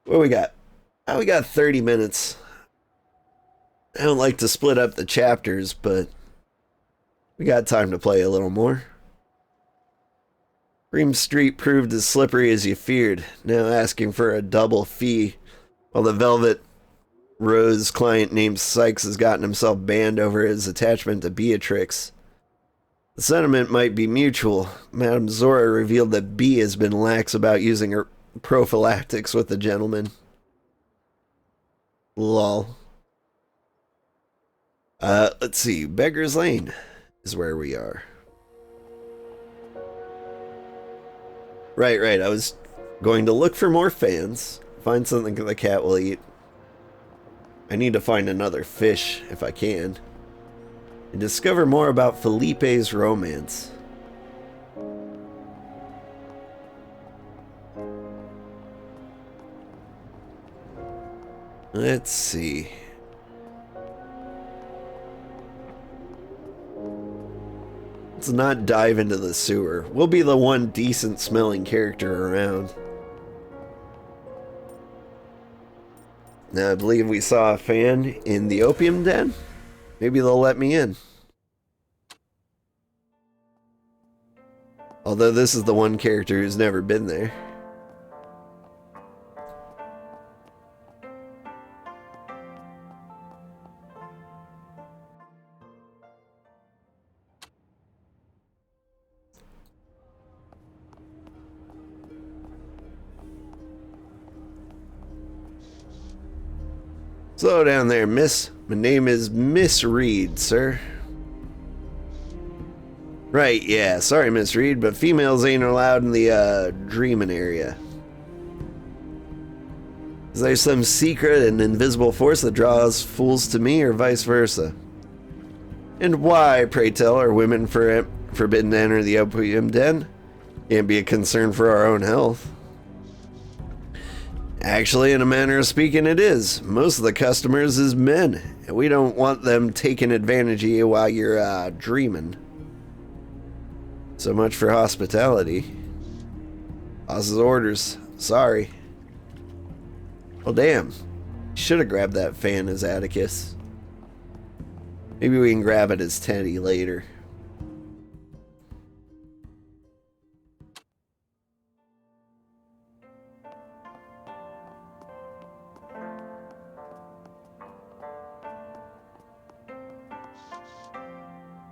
What we got? Oh, we got 30 minutes. I don't like to split up the chapters, but we got time to play a little more. Cream Street proved as slippery as you feared, now asking for a double fee, while the Velvet Rose client named Sykes has gotten himself banned over his attachment to Beatrix. The sentiment might be mutual. Madame Zora revealed that B has been lax about using her prophylactics with the gentleman. Lol. Let's see. Beggar's Lane is where we are. Right. I was going to look for more fans. Find something the cat will eat. I need to find another fish, if I can. And discover more about Felipe's romance. Let's see. Let's not dive into the sewer. We'll be the one decent smelling character around. Now, I believe we saw a fan in the opium den. Maybe they'll let me in. Although this is the one character who's never been there. Slow down there, miss. My name is Miss Reed, sir. Right, yeah. Sorry, Miss Reed, but females ain't allowed in the, dreaming area. Is there some secret and invisible force that draws fools to me, or vice versa? And why, pray tell, are women forbidden to enter the opium den? Can't be a concern for our own health. Actually, in a manner of speaking, it is. Most of the customers is men, and we don't want them taking advantage of you while you're, dreaming. So much for hospitality. Boss's orders. Sorry. Well, damn. Should have grabbed that fan as Atticus. Maybe we can grab it as Teddy later.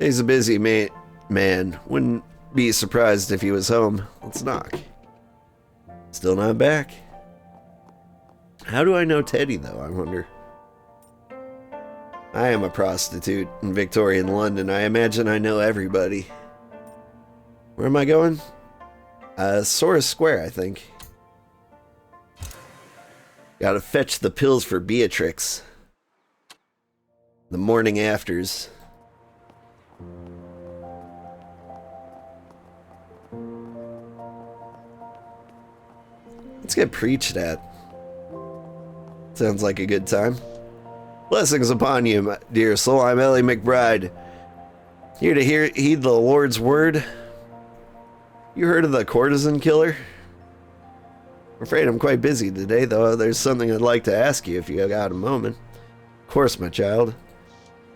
He's a busy man. Wouldn't be surprised if he was home. Let's knock. Still not back. How do I know Teddy, though, I wonder? I am a prostitute in Victorian London. I imagine I know everybody. Where am I going? Sora Square, I think. Gotta fetch the pills for Beatrix. The morning afters. Let's get preached at. Sounds like a good time. Blessings upon you, my dear soul. I'm Ellie McBride. Here to heed the Lord's word. You heard of the courtesan killer? I'm afraid I'm quite busy today, though. There's something I'd like to ask you if you got a moment. Of course, my child.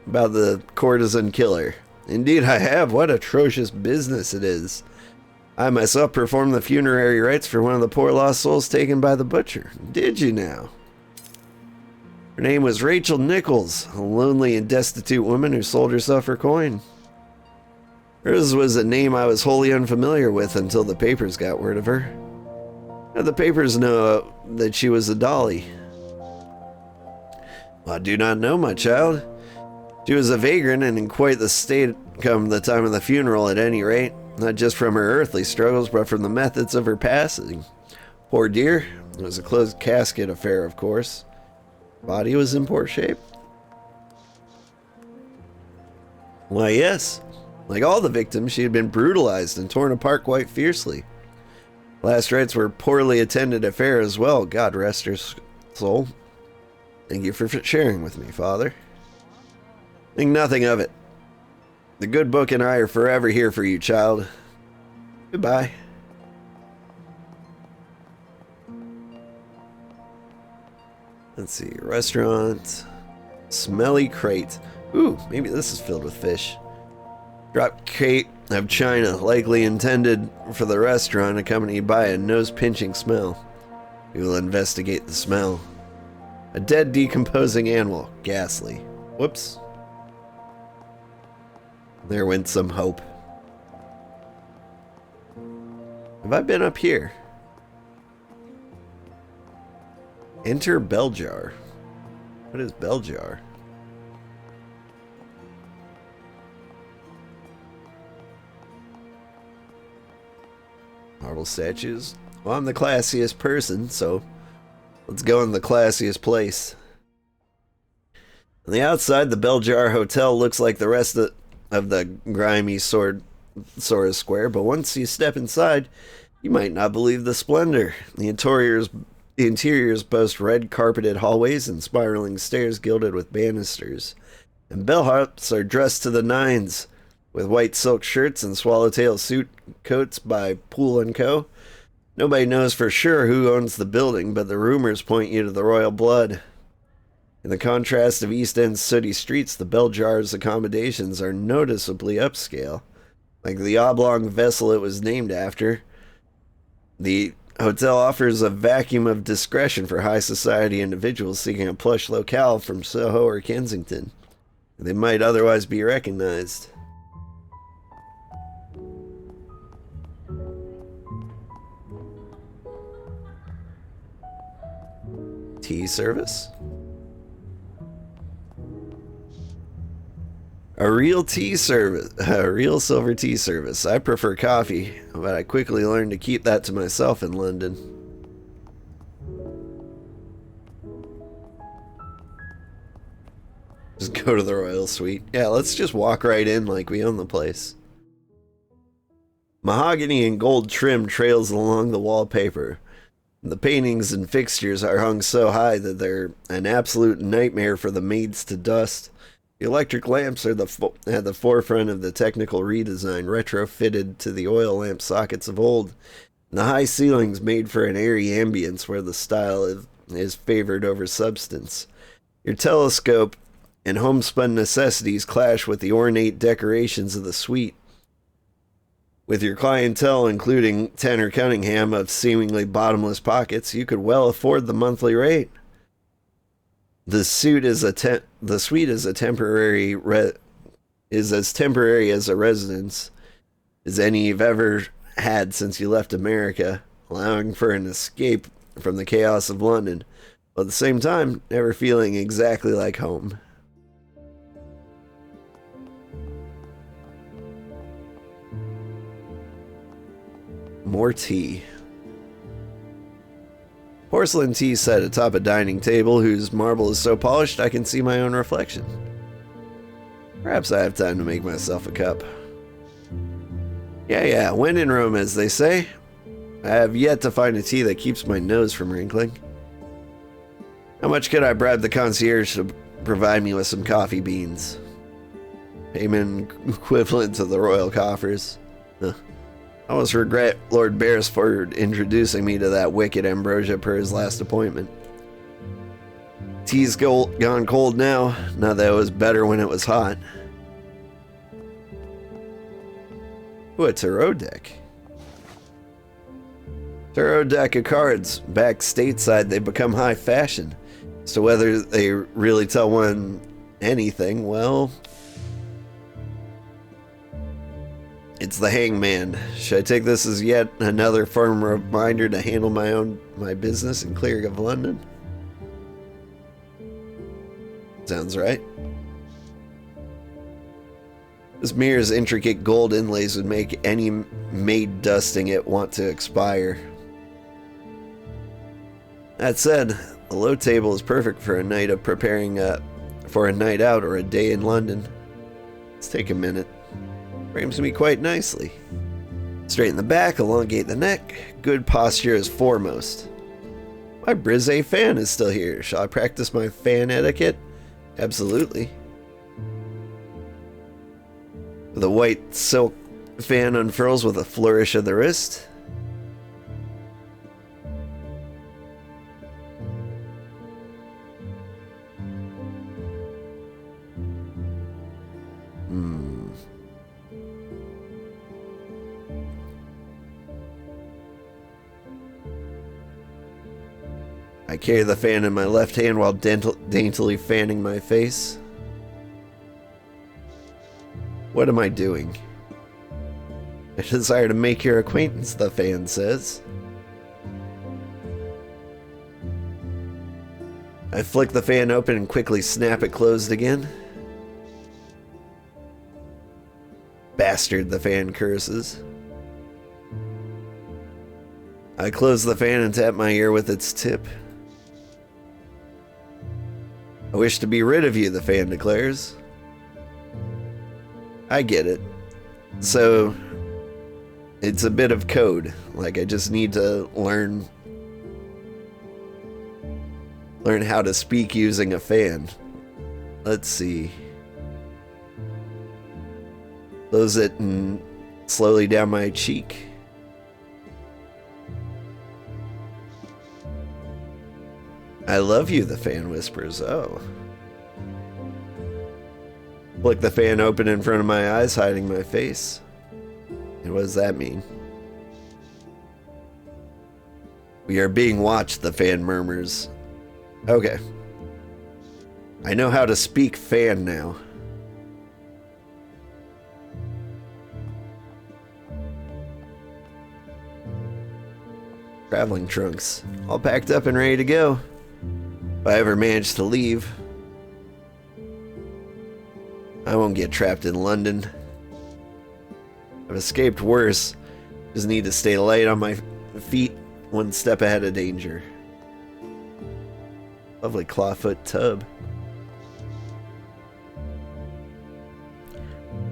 About the courtesan killer. Indeed I have. What atrocious business it is. I myself performed the funerary rites for one of the poor lost souls taken by the butcher. Did you now? Her name was Rachel Nichols, a lonely and destitute woman who sold herself for coin. Hers was a name I was wholly unfamiliar with until the papers got word of her. How did the papers know that she was a dolly? Well, I do not know, my child. She was a vagrant and in quite the state come the time of the funeral at any rate. Not just from her earthly struggles, but from the methods of her passing. Poor dear. It was a closed casket affair, of course. Body was in poor shape. Why, yes. Like all the victims, she had been brutalized and torn apart quite fiercely. Last rites were poorly attended affair as well. God rest her soul. Thank you for sharing with me, Father. Think nothing of it. The good book and I are forever here for you, child. Goodbye. Let's see. Restaurant. Smelly crate. Ooh, maybe this is filled with fish. Drop crate of china, likely intended for the restaurant, accompanied by a nose-pinching smell. We will investigate the smell. A dead, decomposing animal. Ghastly. Whoops. There went some hope. Have I been up here? Enter bell jar. What is bell jar? Marble statues. Well, I'm the classiest person, so let's go in the classiest place. On the outside, the Bell Jar Hotel looks like the rest of the grimy Sora Square, but once you step inside, you might not believe the splendor. The interiors boast red carpeted hallways and spiraling stairs gilded with banisters. And bellhops are dressed to the nines, with white silk shirts and swallowtail suit coats by Poole & Co. Nobody knows for sure who owns the building, but the rumors point you to the royal blood. In the contrast of East End's sooty streets, the Bell Jar's accommodations are noticeably upscale. Like the oblong vessel it was named after, the hotel offers a vacuum of discretion for high society individuals seeking a plush locale from Soho or Kensington. They might otherwise be recognized. Tea service? A real silver tea service. I prefer coffee, but I quickly learned to keep that to myself in London. Just go to the royal suite. Yeah, let's just walk right in like we own the place. Mahogany and gold trim trails along the wallpaper. The paintings and fixtures are hung so high that they're an absolute nightmare for the maids to dust. The electric lamps are at the forefront of the technical redesign, retrofitted to the oil lamp sockets of old. And the high ceilings made for an airy ambience where the style is favored over substance. Your telescope and homespun necessities clash with the ornate decorations of the suite. With your clientele, including Tanner Cunningham of seemingly bottomless pockets, you could well afford the monthly rate. The suite is as temporary as a residence as any you've ever had since you left America, allowing for an escape from the chaos of London, but at the same time, never feeling exactly like home. More tea. Porcelain tea set atop a dining table whose marble is so polished I can see my own reflection. Perhaps I have time to make myself a cup. Yeah, when in Rome, as they say. I have yet to find a tea that keeps my nose from wrinkling. How much could I bribe the concierge to provide me with some coffee beans? Payment equivalent to the royal coffers. I almost regret Lord Beresford introducing me to that wicked Ambrosia per his last appointment. Tea's gone cold now, not that it was better when it was hot. Ooh, a tarot deck. Tarot deck of cards. Back stateside, they become high fashion. So whether they really tell one anything, well... It's the Hangman. Should I take this as yet another firm reminder to handle my business in clearing of London? Sounds right. This mirror's intricate gold inlays would make any maid dusting it want to expire. That said, the low table is perfect for a night of preparing for a night out or a day in London. Let's take a minute. Frames me quite nicely. Straighten the back, elongate the neck. Good posture is foremost. My Brise fan is still here. Shall I practice my fan etiquette? Absolutely. The white silk fan unfurls with a flourish of the wrist. I carry the fan in my left hand while daintily fanning my face. What am I doing? I desire to make your acquaintance, the fan says. I flick the fan open and quickly snap it closed again. Bastard, the fan curses. I close the fan and tap my ear with its tip. I wish to be rid of you, the fan declares. I get it. So, it's a bit of code. Like, I just need to learn how to speak using a fan. Let's see. Close it and slowly down my cheek. I love you, the fan whispers. Oh. Flick the fan open in front of my eyes, hiding my face. And what does that mean? We are being watched, the fan murmurs. Okay. I know how to speak fan now. Traveling trunks. All packed up and ready to go. If I ever manage to leave. I won't get trapped in London. I've escaped worse. Just need to stay light on my feet, one step ahead of danger. Lovely clawfoot tub.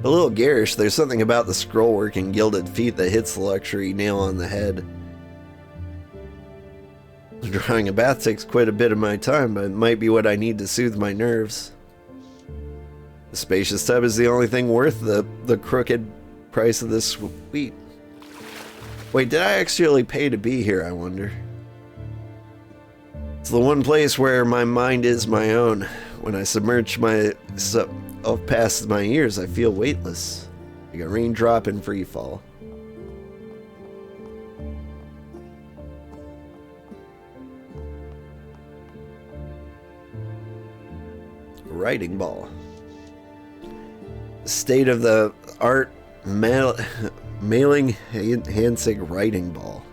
A little garish, there's something about the scrollwork and gilded feet that hits the luxury nail on the head. Drawing a bath takes quite a bit of my time, but it might be what I need to soothe my nerves. The spacious tub is the only thing worth the crooked price of this suite. Wait, did I actually pay to be here, I wonder? It's the one place where my mind is my own. When I submerge myself past my ears, I feel weightless, like a raindrop in free fall. Writing ball. State of the art mailing handsick writing ball.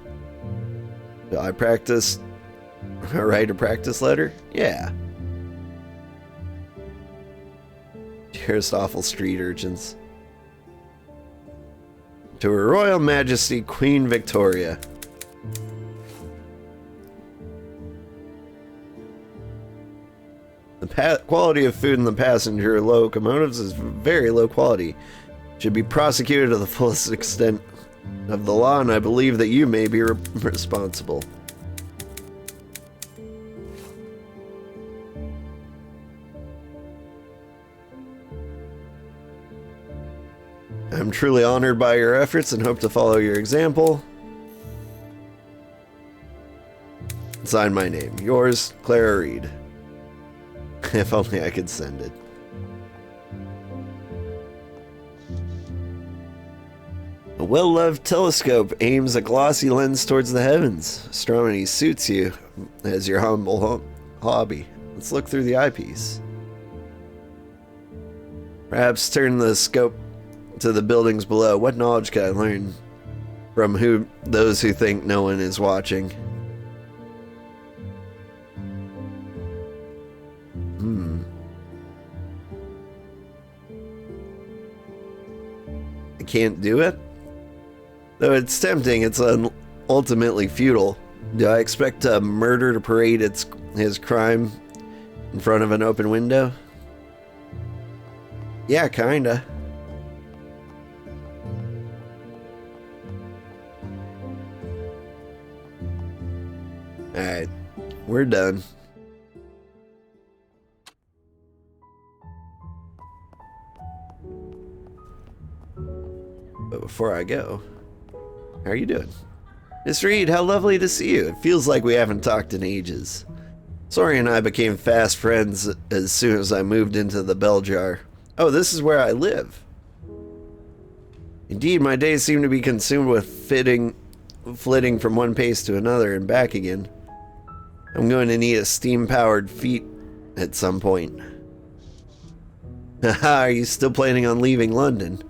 Do I write a practice letter? Yeah. Dearest awful street urchins. To Her Royal Majesty Queen Victoria. The quality of food in the passenger locomotives is very low quality. Should be prosecuted to the fullest extent of the law, and I believe that you may be responsible. I'm truly honored by your efforts and hope to follow your example. Sign my name. Yours, Clara Reed. If only I could send it. A well-loved telescope aims a glossy lens towards the heavens. Astronomy suits you as your humble hobby. Let's look through the eyepiece. Perhaps turn the scope to the buildings below. What knowledge can I learn from those who think no one is watching? I can't do it? Though it's tempting, it's ultimately futile. Do I expect a murder to parade his crime in front of an open window? Yeah, kinda. Alright, we're done. But before I go, how are you doing? Miss Reed, how lovely to see you. It feels like we haven't talked in ages. Sori and I became fast friends as soon as I moved into the bell jar. Oh, this is where I live. Indeed, my days seem to be consumed with flitting from one pace to another and back again. I'm going to need a steam-powered feet at some point. Haha, are you still planning on leaving London?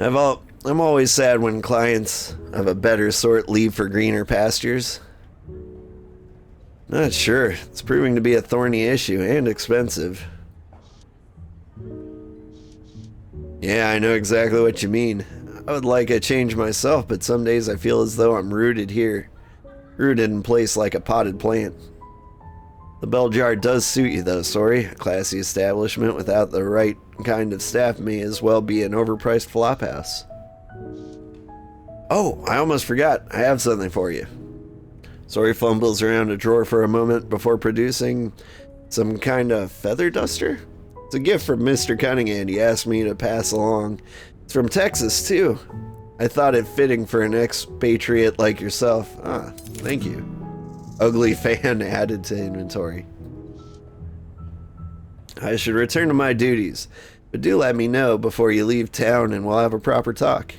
I'm always sad when clients of a better sort leave for greener pastures. Not sure. It's proving to be a thorny issue and expensive. Yeah, I know exactly what you mean. I would like a change myself, but some days I feel as though I'm rooted here. Rooted in place like a potted plant. The bell jar does suit you though, sorry. A classy establishment without the right kind of staff may as well be an overpriced flophouse. Oh, I almost forgot. I have something for you. Sorry fumbles around a drawer for a moment before producing some kind of feather duster. It's a gift from Mr. Cunningham he asked me to pass along. It's from Texas, too. I thought it fitting for an expatriate like yourself. Ah, thank you. Ugly fan added to inventory. I should return to my duties, but do let me know before you leave town and we'll have a proper talk.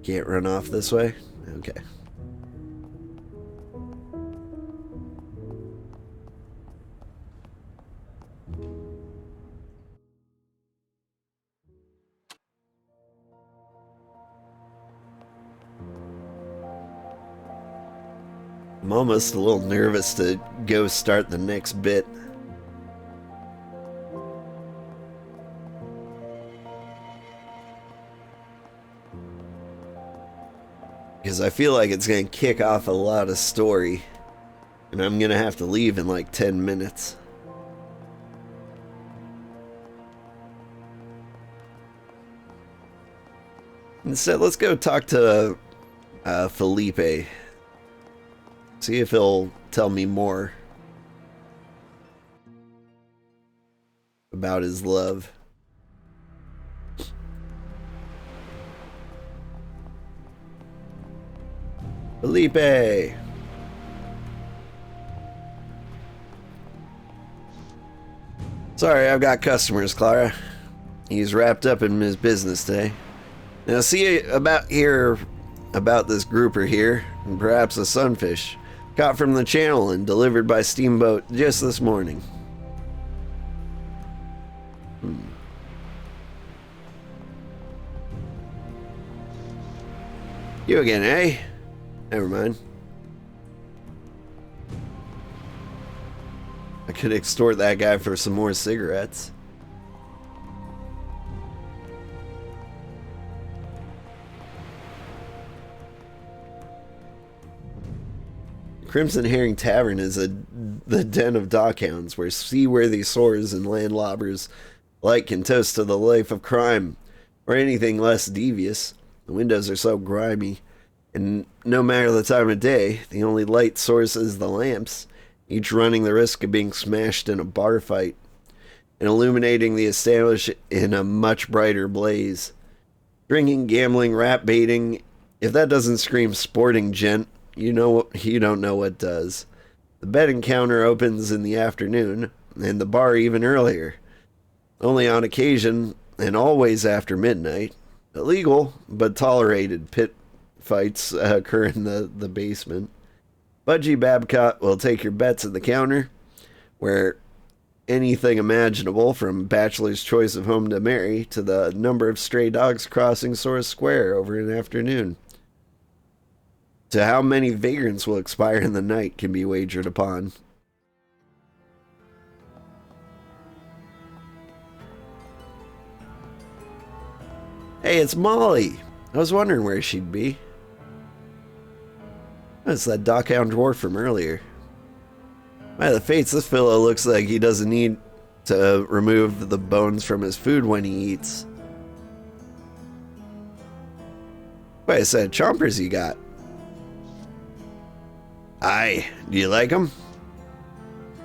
Can't run off this way? Okay. I'm almost a little nervous to go start the next bit. Because I feel like it's going to kick off a lot of story. And I'm going to have to leave in like 10 minutes. Instead, let's go talk to Felipe. See if he'll tell me more about his love. Felipe! Sorry, I've got customers, Clara. He's wrapped up in his business today. Now see about this grouper here, and perhaps a sunfish. Caught from the channel and delivered by steamboat just this morning. You again, eh? Never mind. I could extort that guy for some more cigarettes. Crimson Herring Tavern is the den of dockhounds where seaworthy swords and landlubbers alike can toast to the life of crime or anything less devious. The windows are so grimy, and no matter the time of day, the only light source is the lamps, each running the risk of being smashed in a bar fight and illuminating the establishment in a much brighter blaze. Drinking, gambling, rat baiting, if that doesn't scream sporting gent, you don't know what does. The betting counter opens in the afternoon, and the bar even earlier. Only on occasion, and always after midnight. Illegal, but tolerated pit fights occur in the basement. Budgie Babcock will take your bets at the counter, where anything imaginable, from bachelor's choice of home to marry, to the number of stray dogs crossing Source Square over an afternoon, to how many vagrants will expire in the night can be wagered upon. Hey, it's Molly. I was wondering where she'd be. Oh, it's that dockhound dwarf from earlier. By the fates, this fellow looks like he doesn't need to remove the bones from his food when he eats. What a set of chompers you got. Aye, do you like him?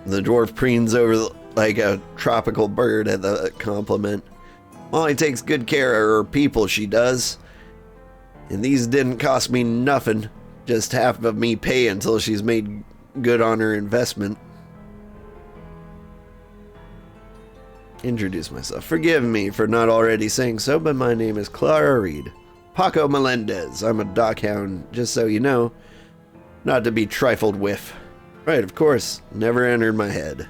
The dwarf preens over like a tropical bird at the compliment. Molly takes good care of her people, she does. And these didn't cost me nothing. Just half of me pay until she's made good on her investment. introduce myself. Forgive me for not already saying so, but my name is Clara Reed. Paco Melendez. I'm a dockhound, just so you know. Not to be trifled with. Right, of course. Never entered my head.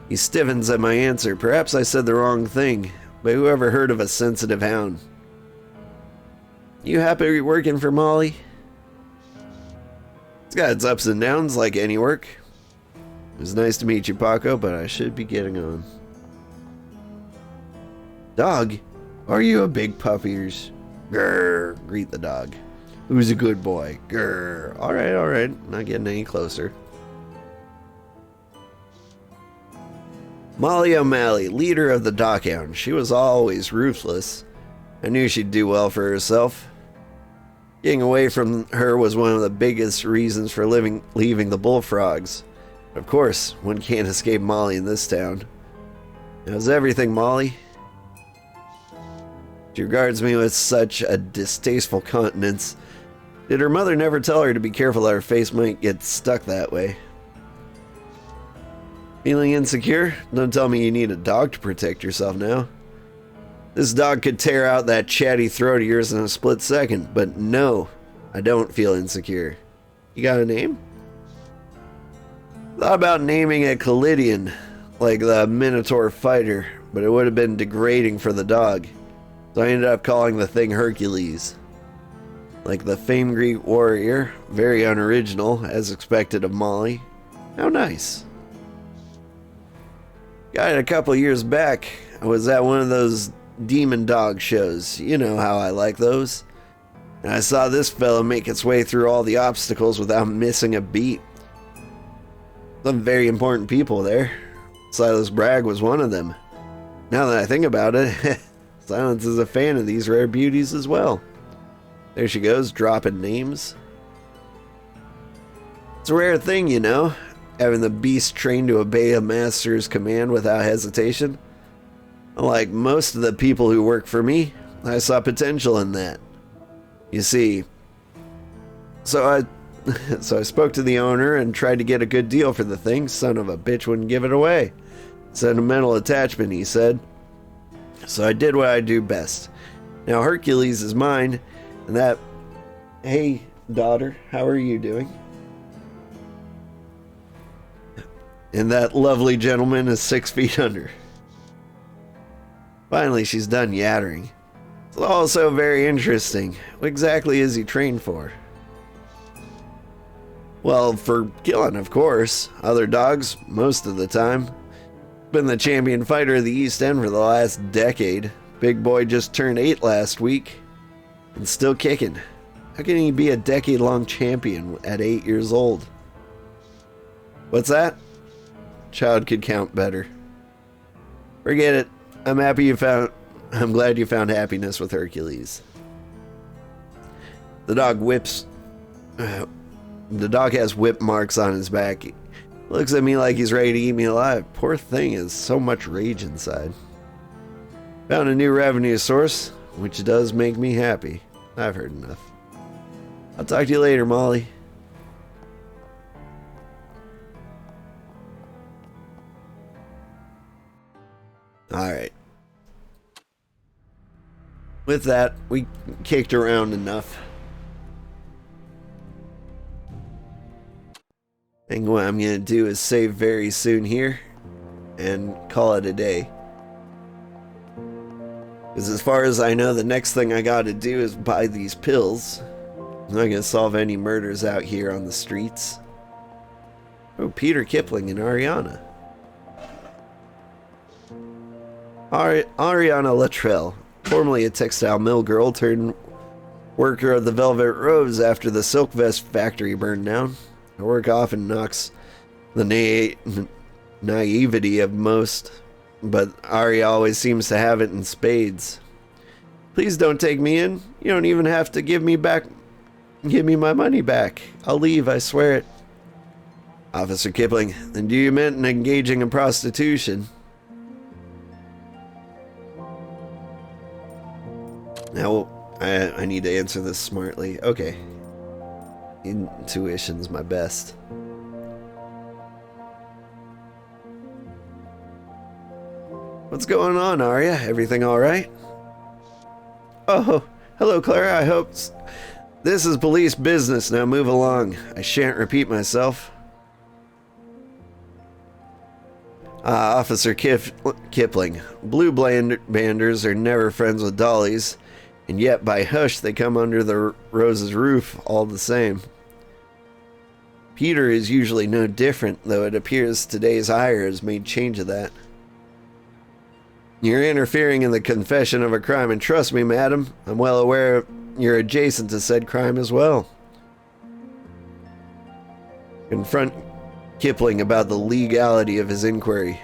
He stiffens at my answer. Perhaps I said the wrong thing, but who ever heard of a sensitive hound? You happy working for Molly? It's got its ups and downs like any work. It was nice to meet you, Paco, but I should be getting on. Dog, are you a big puppy's? Grrr, greet the dog. Who's a good boy? Grrr. All right. Not getting any closer. Molly O'Malley, leader of the Dockhound. She was always ruthless. I knew she'd do well for herself. Getting away from her was one of the biggest reasons for leaving the Bullfrogs. Of course, one can't escape Molly in this town. How's everything, Molly? She regards me with such a distasteful countenance. Did her mother never tell her to be careful that her face might get stuck that way? Feeling insecure? Don't tell me you need a dog to protect yourself now. This dog could tear out that chatty throat of yours in a split second, but no, I don't feel insecure. You got a name? Thought about naming it Callidian, like the Minotaur fighter, but it would have been degrading for the dog. So I ended up calling the thing Hercules. Like the famed Greek warrior, very unoriginal, as expected of Molly. How nice. Got it a couple years back. I was at one of those demon dog shows. You know how I like those. And I saw this fellow make its way through all the obstacles without missing a beat. Some very important people there. Silas Bragg was one of them. Now that I think about it, Silence is a fan of these rare beauties as well. There she goes, dropping names. It's a rare thing, you know, having the beast trained to obey a master's command without hesitation. Unlike most of the people who work for me, I saw potential in that. You see, so I spoke to the owner and tried to get a good deal for the thing. Son of a bitch wouldn't give it away. Sentimental attachment, he said. So I did what I do best. Now Hercules is mine, and that... Hey, daughter, how are you doing? And that lovely gentleman is 6 feet under. Finally, she's done yattering. It's also very interesting. What exactly is he trained for? Well, for killing, of course. Other dogs, most of the time. Been the champion fighter of the East End for the last decade. Big boy just turned 8 last week. And still kicking. How can he be a decade-long champion at 8 years old? What's that? Child could count better. Forget it. I'm glad you found happiness with Hercules. The dog whips... the dog has whip marks on his back. He looks at me like he's ready to eat me alive. Poor thing has so much rage inside. Found a new revenue source, which does make me happy. I've heard enough. I'll talk to you later, Molly. Alright. With that, we kicked around enough. I think what I'm going to do is save very soon here and call it a day. Because as far as I know, the next thing I got to do is buy these pills. I'm not going to solve any murders out here on the streets. Oh, Peter Kipling and Ariana. Ariana Luttrell, formerly a textile mill girl turned worker of the Velvet Rose after the silk vest factory burned down. Her work often knocks the naivety of most, but Ari always seems to have it in spades. Please don't take me in. You don't even have to give me my money back. I'll leave, I swear it. Officer Kipling, then do you mean engaging in prostitution? Now, I need to answer this smartly. Okay. Intuition's my best. What's going on, Arya? Everything alright? Oh, hello, Clara. I hope... This is police business. Now move along. I shan't repeat myself. Officer Kippling. Blue banders are never friends with dollies, and yet by hush they come under the Rose's roof all the same. Peter is usually no different, though it appears today's hire has made change of that. You're interfering in the confession of a crime, and trust me, madam, I'm well aware you're adjacent to said crime as well. Confront Kippling about the legality of his inquiry.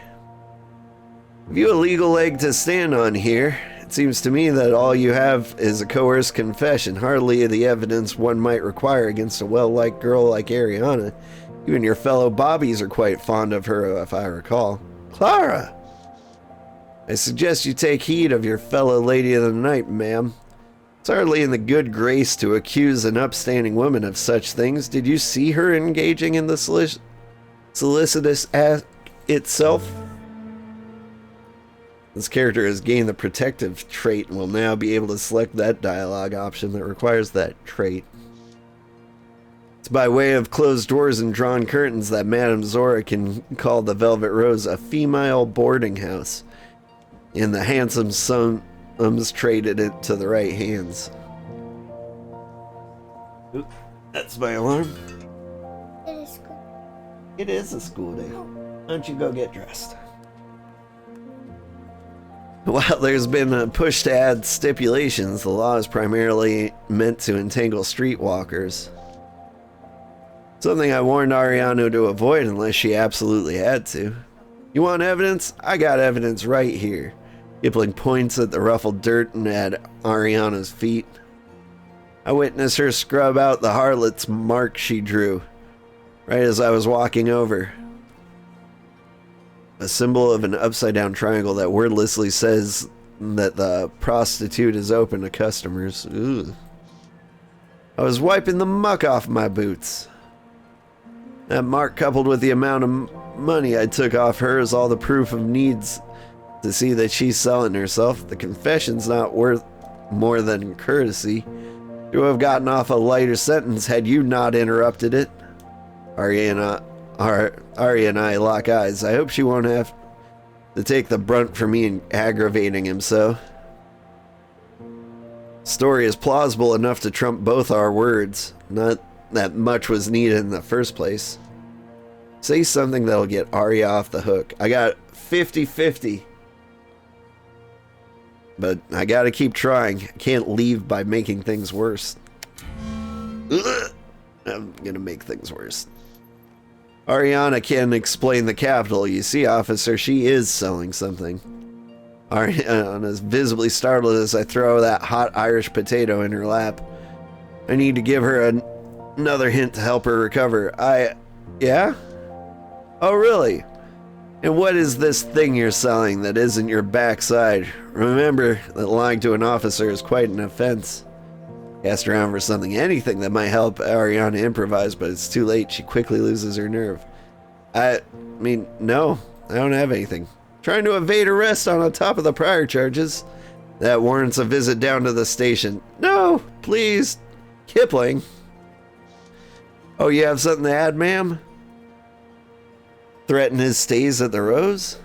Have you a legal leg to stand on here? It seems to me that all you have is a coerced confession, hardly the evidence one might require against a well-liked girl like Ariana. Even your fellow bobbies are quite fond of her, if I recall. Clara! I suggest you take heed of your fellow lady of the night, ma'am. It's hardly in the good grace to accuse an upstanding woman of such things. Did you see her engaging in the solicitous act itself? This character has gained the protective trait and will now be able to select that dialogue option that requires that trait. It's by way of closed doors and drawn curtains that Madame Zora can call the Velvet Rose a female boarding house, and the handsome sums traded it to the right hands. Oop, that's my alarm. It is a school day. Why don't you go get dressed? While there's been a push to add stipulations, the law is primarily meant to entangle streetwalkers. Something I warned Ariano to avoid unless she absolutely had to. You want evidence? I got evidence right here. Kippling points at the ruffled dirt and at Ariana's feet. I witnessed her scrub out the harlot's mark she drew, right as I was walking over. A symbol of an upside-down triangle that wordlessly says that the prostitute is open to customers. Ooh. I was wiping the muck off my boots. That mark, coupled with the amount of money I took off her, is all the proof of needs to see that she's selling herself. The confession's not worth more than courtesy. You would have gotten off a lighter sentence had you not interrupted it. Arya and I lock eyes. I hope she won't have to take the brunt for me aggravating him so. Story is plausible enough to trump both our words. Not that much was needed in the first place. Say something that'll get Arya off the hook. I got 50-50. But I gotta keep trying. I can't leave by making things worse. Ugh. I'm gonna make things worse. Ariana can explain the capital. You see, officer, she is selling something. Ariana is visibly startled as I throw that hot Irish potato in her lap. I need to give her another hint to help her recover. Yeah? Oh, really? And what is this thing you're selling that isn't your backside? Remember that lying to an officer is quite an offense. Asked around for anything that might help Ariana improvise, but it's too late. She quickly loses her nerve. I mean, no, I don't have anything. Trying to evade arrest on top of the prior charges. That warrants a visit down to the station. No, please. Kippling. Oh, you have something to add, ma'am? Threaten his stays at the Rose?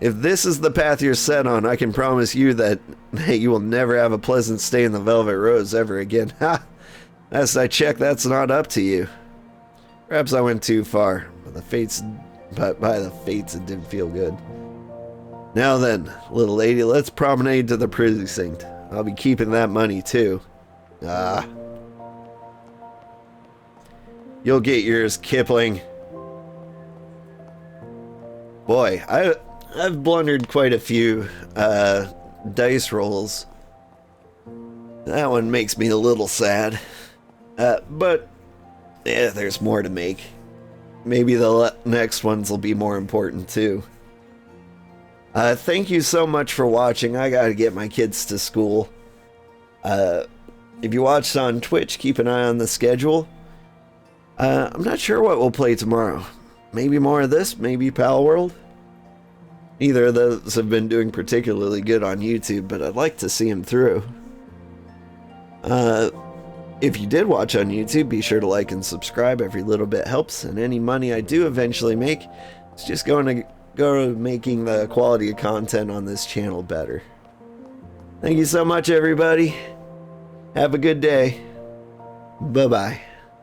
If this is the path you're set on, I can promise you that you will never have a pleasant stay in the Velvet Rose ever again. Ha! Last I checked, that's not up to you. Perhaps I went too far, but by the fates it didn't feel good. Now then, little lady, let's promenade to the precinct. I'll be keeping that money too. You'll get yours, Kippling. Boy, I've blundered quite a few dice rolls. That one makes me a little sad. But yeah, there's more to make. Maybe the next ones will be more important too. Thank you so much for watching. I gotta get my kids to school. If you watched on Twitch, keep an eye on the schedule. I'm not sure what we'll play tomorrow. Maybe more of this, maybe Pal World. Neither of those have been doing particularly good on YouTube, but I'd like to see them through. If you did watch on YouTube, be sure to like and subscribe. Every little bit helps, and any money I do eventually make is just going to go to making the quality of content on this channel better. Thank you so much, everybody. Have a good day. Bye-bye.